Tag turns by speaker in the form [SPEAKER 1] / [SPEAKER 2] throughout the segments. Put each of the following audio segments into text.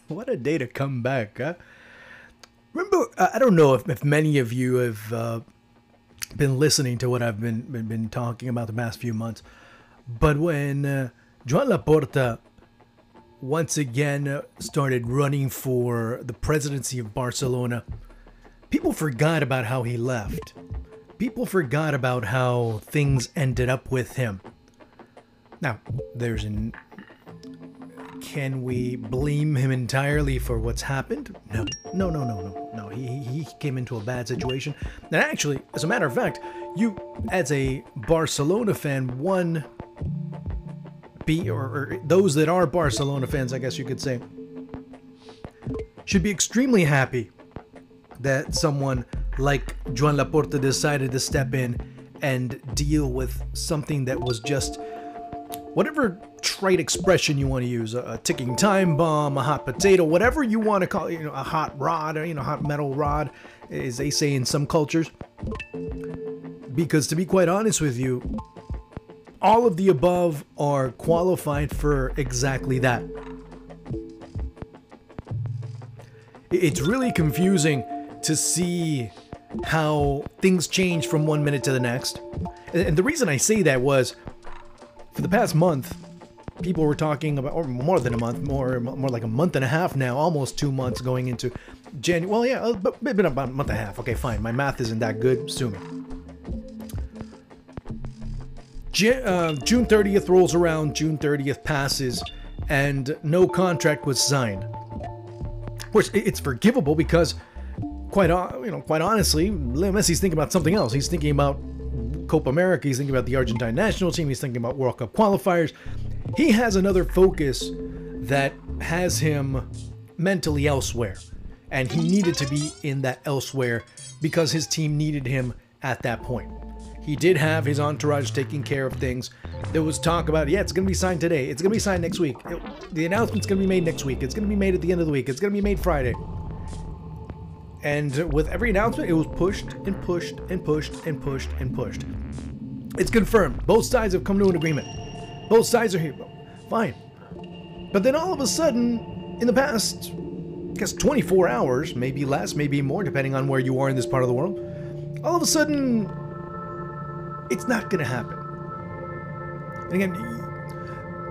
[SPEAKER 1] What a day to come back, huh? Remember, I don't know if many of you have been listening to what I've been talking about the past few months, but when Joan Laporta once again started running for the presidency of Barcelona, people forgot about how he left. People forgot about how things ended up with him. Now, can we blame him entirely for what's happened? No. He came into a bad situation. And actually, as a matter of fact, you, as a Barcelona fan, or those that are Barcelona fans, I guess you could say, should be extremely happy that someone like Joan Laporta decided to step in and deal with something that was just, whatever trite expression you want to use, a ticking time bomb, a hot potato, whatever you want to call it, a hot rod, or, hot metal rod, as they say in some cultures. Because to be quite honest with you, all of the above are qualified for exactly that. It's really confusing to see how things change from one minute to the next. And the reason I say that was, for the past month, people were talking about, or more than a month, more like a month and a half now, almost 2 months going into January. Well, yeah, but maybe about a month and a half. Okay, fine. My math isn't that good. Sue me. June 30th rolls around, June 30th passes, and no contract was signed. Of course, it's forgivable because, quite honestly, Leo Messi's thinking about something else. He's thinking about Copa America. He's thinking about the Argentine national team. He's thinking about World Cup qualifiers. He has another focus that has him mentally elsewhere, and he needed to be in that elsewhere because his team needed him at that point. He did have his entourage taking care of things. There was talk about, yeah, it's going to be signed today. It's going to be signed next week. The announcement's going to be made next week. It's going to be made at the end of the week. It's going to be made Friday. And with every announcement, it was pushed and pushed and pushed and pushed and pushed. It's confirmed. Both sides have come to an agreement. Both sides are here. Fine. But then all of a sudden, in the past, I guess 24 hours, maybe less, maybe more, depending on where you are in this part of the world, all of a sudden, it's not going to happen. And again,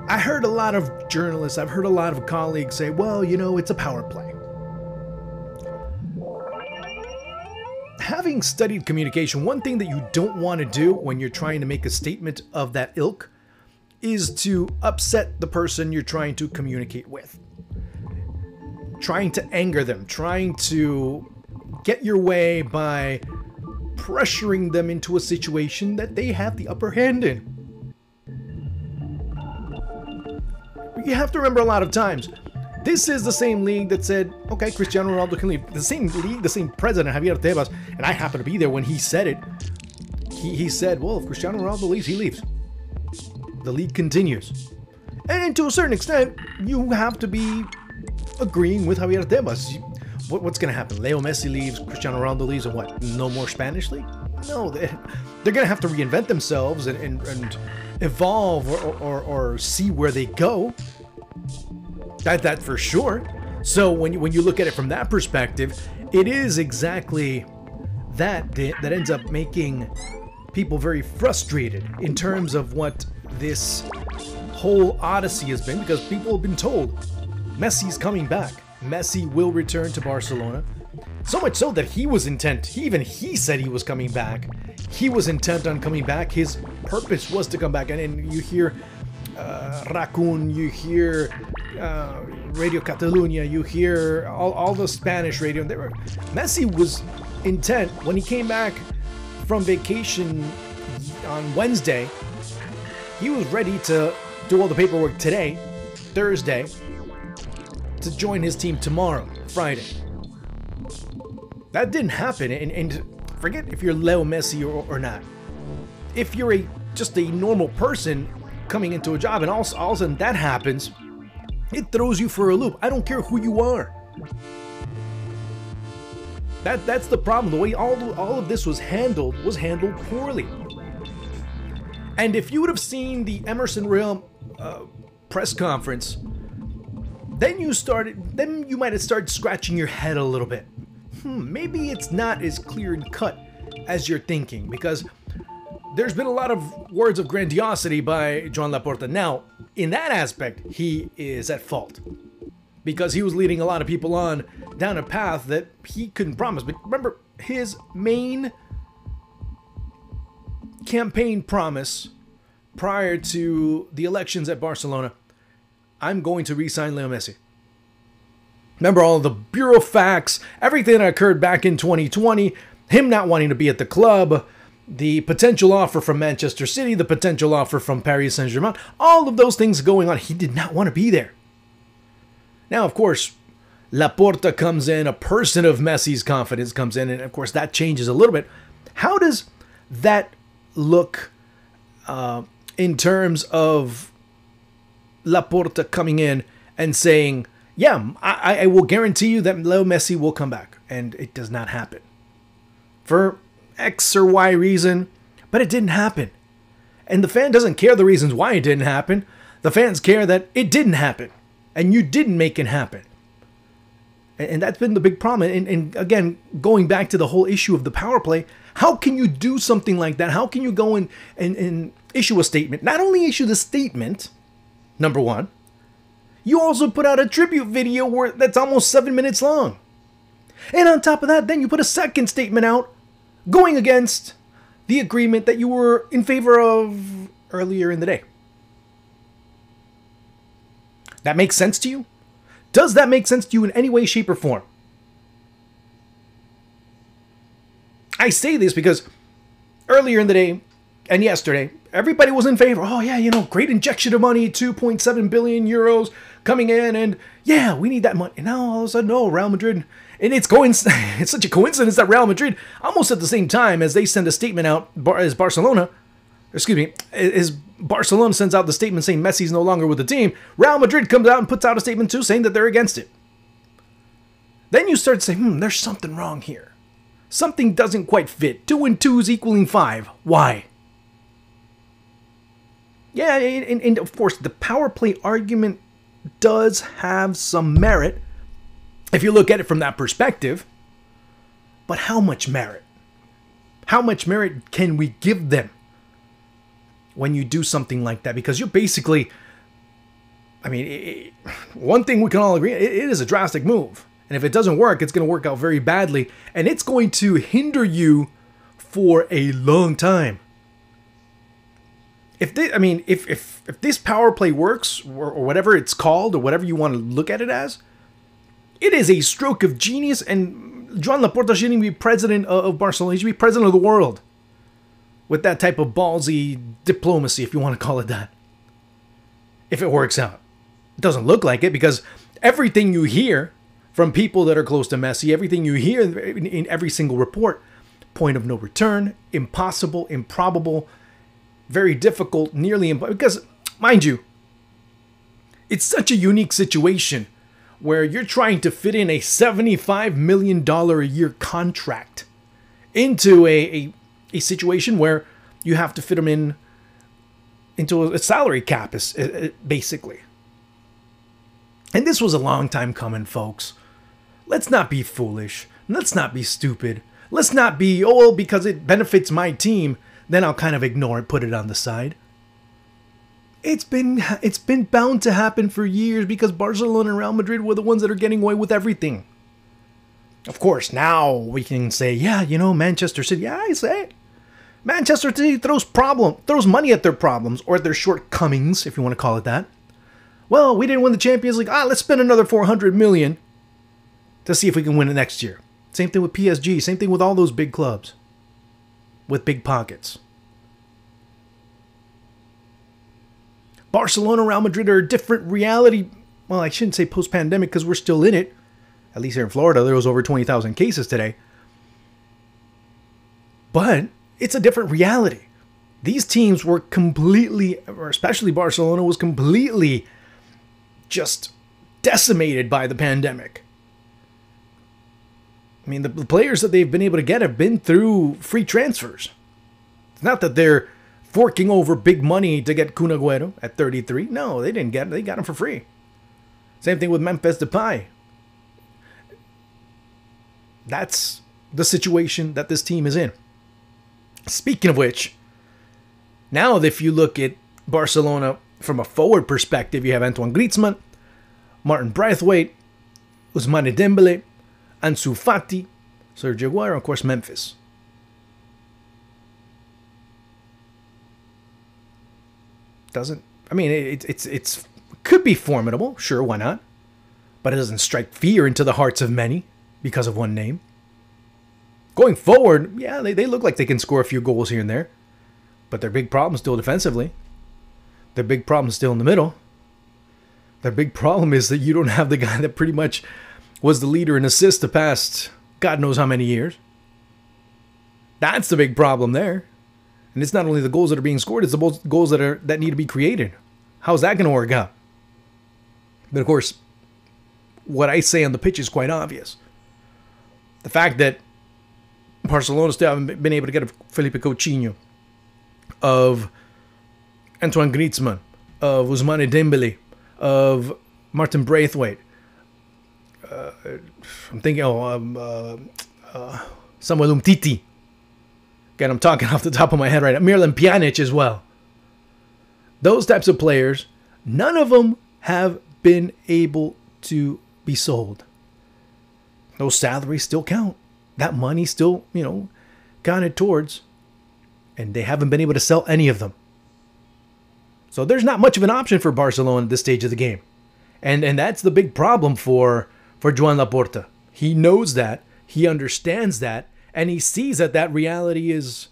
[SPEAKER 1] I heard a lot of journalists, I've heard a lot of colleagues say, well, it's a power play. Having studied communication, one thing that you don't want to do when you're trying to make a statement of that ilk is to upset the person you're trying to communicate with. Trying to anger them, trying to get your way by pressuring them into a situation that they have the upper hand in. You have to remember a lot of times, this is the same league that said, okay, Cristiano Ronaldo can leave. The same league, the same president, Javier Tebas, and I happen to be there when he said it. He said, well, if Cristiano Ronaldo leaves, he leaves. The league continues. And to a certain extent, you have to be agreeing with Javier Tebas. What's going to happen? Leo Messi leaves, Cristiano Ronaldo leaves, and what? No more Spanish league? No, they're going to have to reinvent themselves and evolve or see where they go. That for sure. So when you look at it from that perspective, it is exactly that ends up making people very frustrated in terms of what this whole odyssey has been, because people have been told Messi's coming back. Messi will return to Barcelona. So much so that he was intent. He said he was coming back. He was intent on coming back. His purpose was to come back. And you hear Raccoon, you hear Radio Catalunya, you hear all the Spanish radio. Messi was intent when he came back from vacation on Wednesday. He was ready to do all the paperwork today, Thursday, to join his team tomorrow, Friday. That didn't happen, and forget if you're Leo Messi or not. If you're just a normal person coming into a job and all of a sudden that happens, it throws you for a loop. I don't care who you are. That's the problem. The way all of this was handled poorly. And if you would have seen the Emerson Real press conference, then you might have started scratching your head a little bit. Maybe it's not as clear and cut as you're thinking, because there's been a lot of words of grandiosity by Joan Laporta. Now, in that aspect, he is at fault, because he was leading a lot of people on down a path that he couldn't promise. But remember, his main campaign promise prior to the elections at Barcelona: I'm going to re-sign Leo Messi. Remember all of the bureaucrats, everything that occurred back in 2020, him not wanting to be at the club, the potential offer from Manchester City, the potential offer from Paris Saint-Germain, all of those things going on. He did not want to be there. Now, of course, Laporta comes in, a person of Messi's confidence comes in, and of course that changes a little bit. How does that look in terms of Laporta coming in and saying, yeah, I will guarantee you that Leo Messi will come back? And it does not happen. For X or Y reason, but it didn't happen. And the fan doesn't care the reasons why it didn't happen. The fans care that it didn't happen, and you didn't make it happen. And that's been the big problem. And again, going back to the whole issue of the power play, how can you do something like that? How can you go and issue a statement? Not only issue the statement, number one, you also put out a tribute video that's almost 7 minutes long. And on top of that, then you put a second statement out going against the agreement that you were in favor of earlier in the day. That makes sense to you? Does that make sense to you in any way, shape, or form? I say this because earlier in the day and yesterday, everybody was in favor. Oh yeah, great injection of money, 2.7 billion euros coming in, and yeah, we need that money. And now all of a sudden, no, Real Madrid. And it's such a coincidence that Real Madrid, almost at the same time as they send a statement out, as Barcelona sends out the statement saying Messi's no longer with the team, Real Madrid comes out and puts out a statement too saying that they're against it. Then you start to say, there's something wrong here. Something doesn't quite fit. 2 and 2 is equaling 5. Why? Yeah, and of course, the power play argument does have some merit if you look at it from that perspective. But how much merit? How much merit can we give them when you do something like that? Because you're basically, one thing we can all agree, it is a drastic move. And if it doesn't work, it's going to work out very badly. And it's going to hinder you for a long time. If this power play works, or whatever it's called, or whatever you want to look at it as, it is a stroke of genius. And Joan Laporta shouldn't be president of Barcelona. He should be president of the world with that type of ballsy diplomacy, if you want to call it that. If it works out. It doesn't look like it, because everything you hear from people that are close to Messi, everything you hear in every single report, point of no return, impossible, improbable, very difficult, nearly impossible. Because, mind you, it's such a unique situation where you're trying to fit in a $75 million a year contract into a situation where you have to fit them into a salary cap, basically. And this was a long time coming, folks. Let's not be foolish. Let's not be stupid. Let's not be, because it benefits my team, then I'll kind of ignore it, put it on the side. It's been bound to happen for years, because Barcelona and Real Madrid were the ones that are getting away with everything. Of course, now we can say, Manchester City. Yeah, I say Manchester City throws money at their problems, or at their shortcomings, if you want to call it that. Well, we didn't win the Champions League. Let's spend another 400 million to see if we can win it next year. Same thing with PSG. Same thing with all those big clubs with big pockets. Barcelona, Real Madrid are a different reality. Well, I shouldn't say post-pandemic, because we're still in it. At least here in Florida, there was over 20,000 cases today. But it's a different reality. These teams were completely, or especially Barcelona, was completely just decimated by the pandemic. I mean, the players that they've been able to get have been through free transfers. It's not that they're forking over big money to get Kun Agüero at 33. No, they didn't get him. They got him for free. Same thing with Memphis Depay. That's the situation that this team is in. Speaking of which, now if you look at Barcelona from a forward perspective, you have Antoine Griezmann, Martin Braithwaite, Ousmane Dembele, Ansu Fati, Sergio Aguero, of course, Memphis. It's could be formidable, sure, why not? But it doesn't strike fear into the hearts of many because of one name. Going forward, yeah, they look like they can score a few goals here and there. But their big problem is still defensively. Their big problem is still in the middle. Their big problem is that you don't have the guy that pretty much was the leader in assists the past God knows how many years. That's the big problem there. And it's not only the goals that are being scored, it's the goals that need to be created. How's that going to work out? But of course, what I say on the pitch is quite obvious. The fact that Barcelona still haven't been able to get a Felipe Coutinho, of Antoine Griezmann, of Ousmane Dembele, of Martin Braithwaite. I'm thinking, Samuel Umtiti. Again, I'm talking off the top of my head right now. Miralem Pjanic as well. Those types of players, none of them have been able to be sold. Those salaries still count. That money still, counted towards. And they haven't been able to sell any of them. So there's not much of an option for Barcelona at this stage of the game. And that's the big problem for Joan Laporta. He knows that. He understands that. And he sees that reality is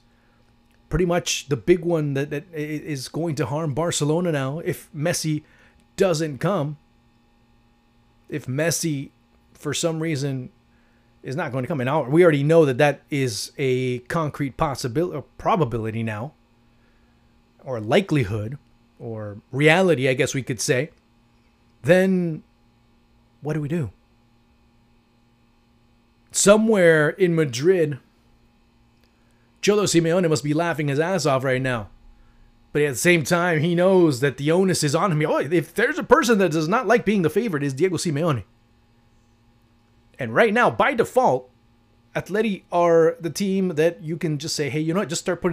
[SPEAKER 1] pretty much the big one that is going to harm Barcelona now if Messi doesn't come. If Messi, for some reason, is not going to come. And we already know that is a concrete possibility, or probability now, or likelihood, or reality, I guess we could say. Then what do we do? Somewhere in Madrid, Cholo Simeone must be laughing his ass off right now. But at the same time, he knows that the onus is on him. Oh, if there's a person that does not like being the favorite, it's Diego Simeone. And right now, by default, Atleti are the team that you can just say, hey, you know what, just start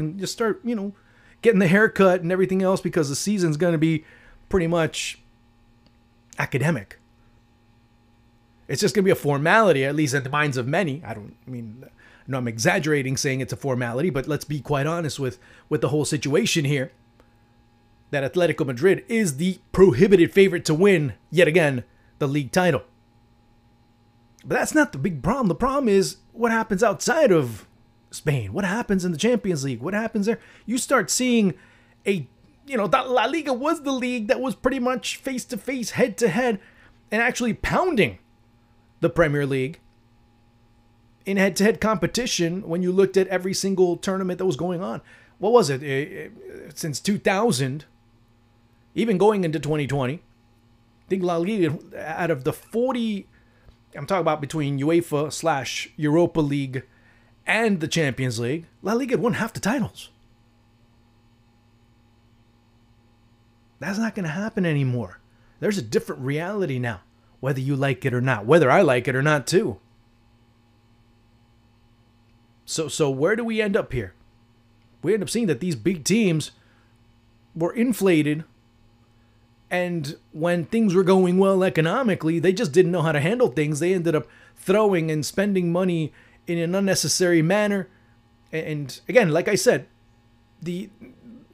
[SPEAKER 1] getting the haircut and everything else because the season's going to be pretty much academic. It's just going to be a formality, at least in the minds of many. I know I'm exaggerating saying it's a formality, but let's be quite honest with the whole situation here. That Atletico Madrid is the prohibited favorite to win, yet again, the league title. But that's not the big problem. The problem is what happens outside of Spain. What happens in the Champions League? What happens there? You start seeing that La Liga was the league that was pretty much face-to-face, head-to-head, and actually pounding the Premier League in head-to-head competition when you looked at every single tournament that was going on. What was it? Since 2000, even going into 2020, I think La Liga, out of the 40, I'm talking about between UEFA / Europa League and the Champions League, La Liga had won half the titles. That's not going to happen anymore. There's a different reality now, whether you like it or not, whether I like it or not too. So where do we end up here? We end up seeing that these big teams were inflated, and when things were going well economically, they just didn't know how to handle things. They ended up throwing and spending money in an unnecessary manner. And again, like I said, the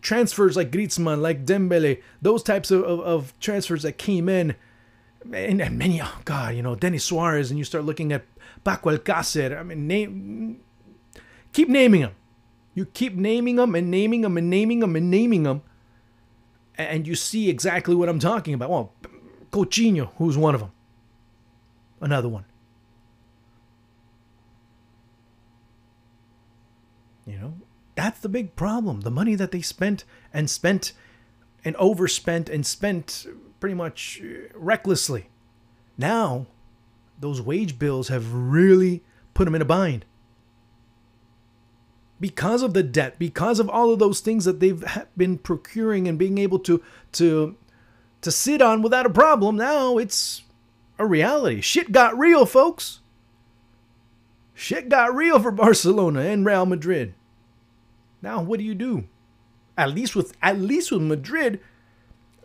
[SPEAKER 1] transfers like Griezmann, like Dembele, those types of transfers that came in, and many, Denis Suarez, and you start looking at Paco Alcácer. Keep naming them. You keep naming them and naming them and naming them and naming them, and you see exactly what I'm talking about. Well, Coutinho, who's one of them. Another one. That's the big problem. The money that they spent and overspent and spent pretty much recklessly. Now, those wage bills have really put them in a bind. Because of the debt, because of all of those things that they've been procuring and being able to sit on without a problem, now it's a reality. Shit got real, folks. Shit got real for Barcelona and Real Madrid. Now, what do? At least with Madrid,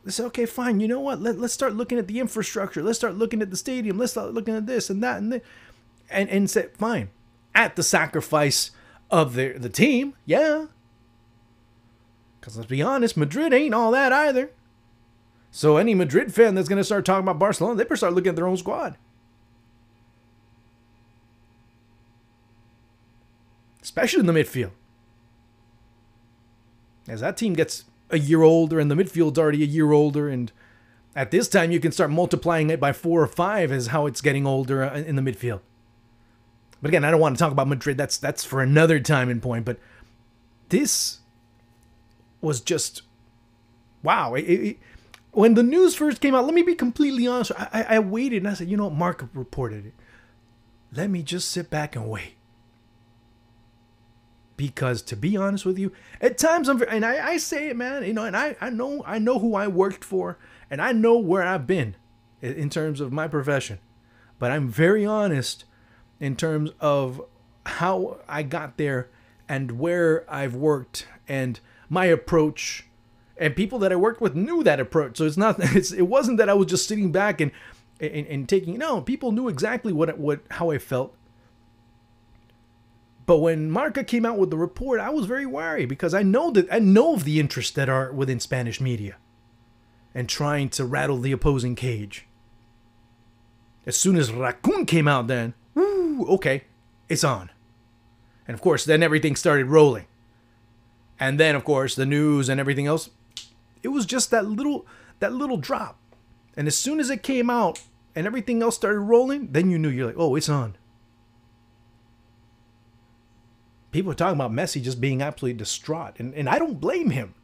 [SPEAKER 1] they say, okay, fine. You know what? Let's start looking at the infrastructure. Let's start looking at the stadium. Let's start looking at this and that and this. And say, fine, at the sacrifice of the team, yeah. Because let's be honest, Madrid ain't all that either. So any Madrid fan that's going to start talking about Barcelona, they better start looking at their own squad. Especially in the midfield. As that team gets a year older and the midfield's already a year older, and at this time you can start multiplying it by 4 or 5 as how it's getting older in the midfield. But again, I don't want to talk about Madrid. That's for another time and point. But this was just, wow. When the news first came out, let me be completely honest. I waited and I said, you know what? Mark reported it. Let me just sit back and wait. Because to be honest with you, at times I say it, man, you know, and I know who I worked for, and I know where I've been in terms of my profession. But I'm very honest in terms of how I got there and where I've worked and my approach, and people that I worked with knew that approach. So it wasn't that I was just sitting back and taking, no, people knew exactly how I felt. But when Marca came out with the report, I was very wary because I know of the interests that are within Spanish media and trying to rattle the opposing cage. As soon as Raccoon came out, then, woo, okay, it's on. And of course, then everything started rolling. And then, of course, the news and everything else, it was just that little drop. And as soon as it came out and everything else started rolling, then you knew, you're like, oh, it's on. People are talking about Messi just being absolutely distraught. And I don't blame him.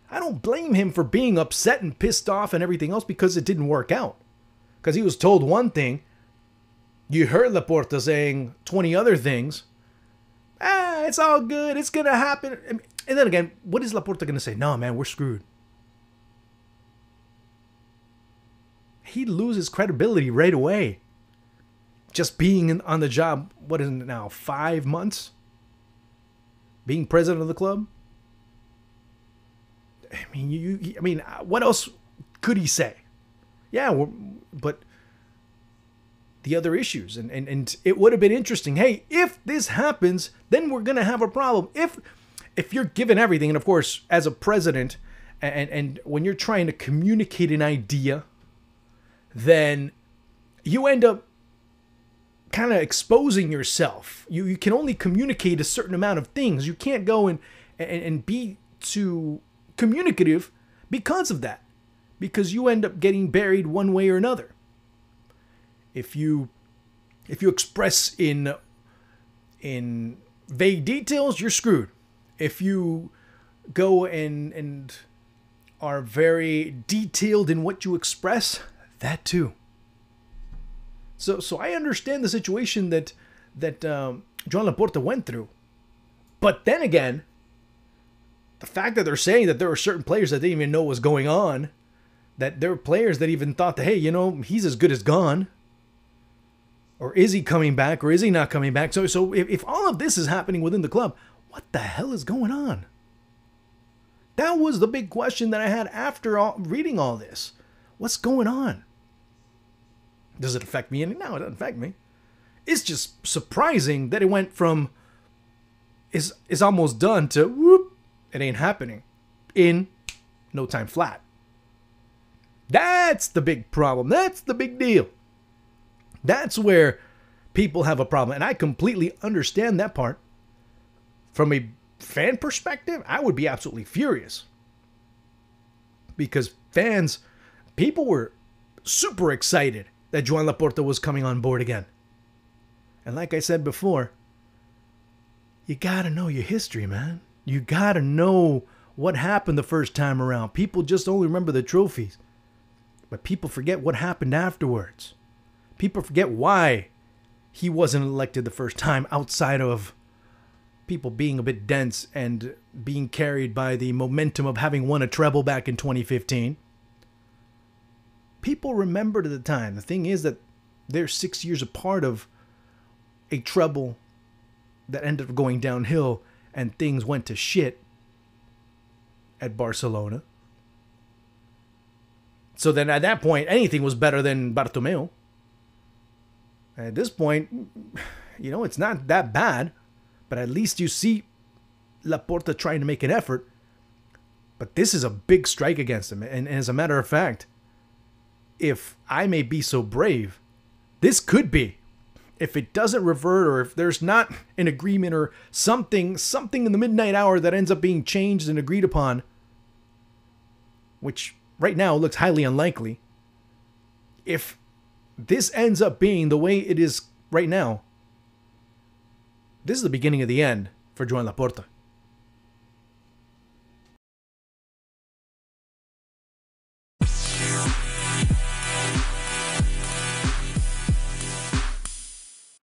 [SPEAKER 1] I don't blame him for being upset and pissed off and everything else because it didn't work out. Because he was told one thing. You heard Laporta saying 20 other things. It's all good. It's going to happen. And then again, what is Laporta going to say? No, man, we're screwed. He loses credibility right away. Just being on the job, what is it now, 5 months? Being president of the club? I mean, what else could he say? Yeah, but the other issues, and it would have been interesting. Hey, if this happens, then we're gonna have a problem. If you're given everything, and of course, as a president, and when you're trying to communicate an idea, then you end up kind of exposing yourself. You can only communicate a certain amount of things. You can't go and be too communicative because of that. Because you end up getting buried one way or another. If you express in vague details, you're screwed. If you go and are very detailed in what you express, that too. So I understand the situation that Joan Laporta went through. But then again, the fact that they're saying that there are certain players that didn't even know what was going on, that there are players that even thought that, hey, you know, he's as good as gone. Or is he coming back, or is he not coming back? So if all of this is happening within the club, what the hell is going on? That was the big question that I had after reading all this. What's going on? Does it affect me? No, it doesn't affect me. It's just surprising that it went from is almost done to whoop, it ain't happening in no time flat. That's the big problem. That's the big deal. That's where people have a problem. And I completely understand that part. From a fan perspective, I would be absolutely furious. Because people were super excited that Joan Laporta was coming on board again. And like I said before, you gotta know your history, man. You gotta know what happened the first time around. People just only remember the trophies. But people forget what happened afterwards. People forget why he wasn't elected the first time, outside of people being a bit dense and being carried by the momentum of having won a treble back in 2015. People remembered at the time. The thing is that they're 6 years apart of a treble that ended up going downhill and things went to shit at Barcelona. So then at that point, anything was better than Bartomeu. At this point, it's not that bad, but at least you see Laporta trying to make an effort. But this is a big strike against him. And as a matter of fact, if I may be so brave, this could be, if it doesn't revert, or if there's not an agreement or something in the midnight hour that ends up being changed and agreed upon, which right now looks highly unlikely. If this ends up being the way it is right now, this is the beginning of the end for Joan Laporta.